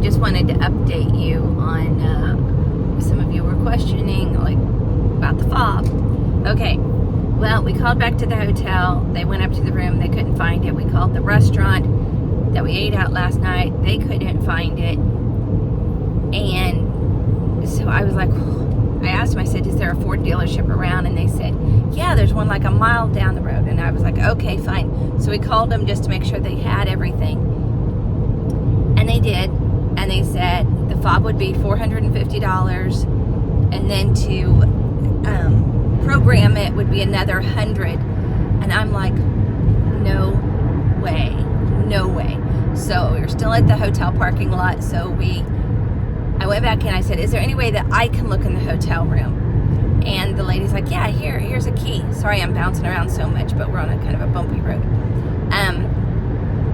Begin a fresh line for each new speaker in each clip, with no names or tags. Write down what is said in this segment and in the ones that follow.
just wanted to update you on, some of you were questioning, like, about the fob. Okay, well, we called back to the hotel. They went up to the room. They couldn't find it. We called the restaurant that we ate at last night. They couldn't find it. And so I was like, I asked them, I said, is there a Ford dealership around? And they said, yeah, there's one like a mile down the road. And I was like, okay, fine. So we called them just to make sure they had everything. And they did. And they said the fob would be $450. And then to program it would be another $100. And I'm like, no way. So we were still at the hotel parking lot. So I went back in. I said, is there any way that I can look in the hotel room? And the lady's like, yeah, here's a key. Sorry, I'm bouncing around so much, but we're on a kind of a bumpy road.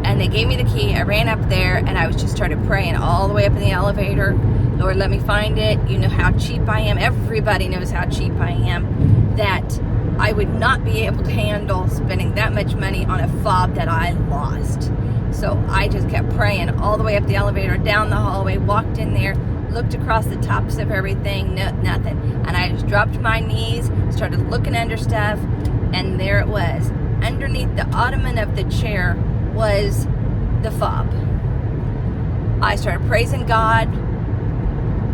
And they gave me the key. I ran up there, and I was just started praying all the way up in the elevator. Lord, let me find it. You know how cheap I am. Everybody knows how cheap I am. That I would not be able to handle spending that much money on a fob that I lost. So I just kept praying all the way up the elevator, down the hallway, walked in there, looked across the tops of everything, nothing. And I just dropped my knees, started looking under stuff, and there it was. Underneath the ottoman of the chair was the fob. I started praising God.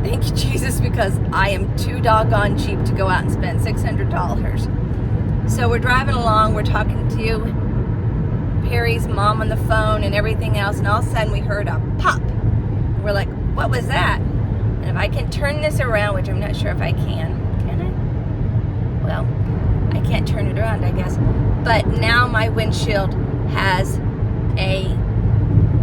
Thank you, Jesus, because I am too doggone cheap to go out and spend $600. So we're driving along, we're talking to Perry's mom on the phone and everything else, and all of a sudden we heard a pop. We're like, what was that? And if I can turn this around, which I'm not sure if I can I? Well, I can't turn it around, I guess. But now my windshield has a,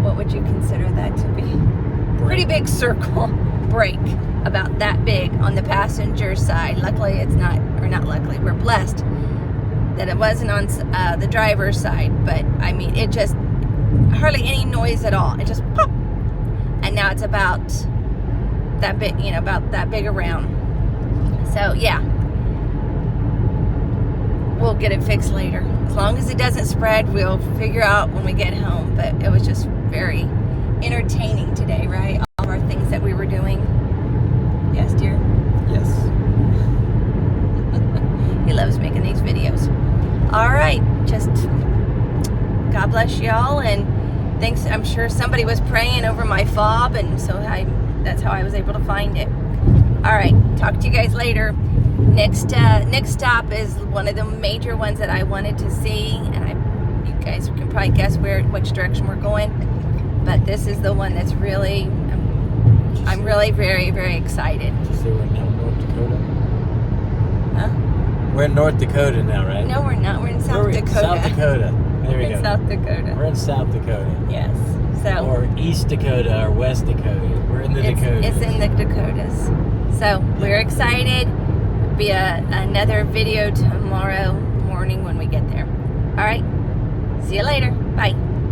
what would you consider that to be? Pretty big circle break, about that big on the passenger side. Luckily it's not, or not luckily, we're blessed that it wasn't on the driver's side. But I mean, it just, hardly any noise at all. It just pop. And now it's about that big, about that big around. So yeah, we'll get it fixed later. As long as it doesn't spread, we'll figure out when we get home. But it was just very entertaining today, right? All of our things that we were doing. Yes, dear?
Yes.
He loves making these videos. All right, just God bless y'all, and thanks. I'm sure somebody was praying over my fob, and so that's how I was able to find it. All right, talk to you guys later. Next stop is one of the major ones that I wanted to see, and you guys can probably guess which direction we're going. But this is the one that's really, I'm really very, very excited.
Did you say we're now in North Dakota?
Huh?
We're in North Dakota now, right?
No, we're not. We're in South Dakota.
South Dakota. There we go.
South Dakota.
We're in South Dakota.
Yes. So.
Or East Dakota or West Dakota. We're in the Dakotas.
It's in the Dakotas. So we're excited. Be another video tomorrow morning when we get there. All right. See you later. Bye.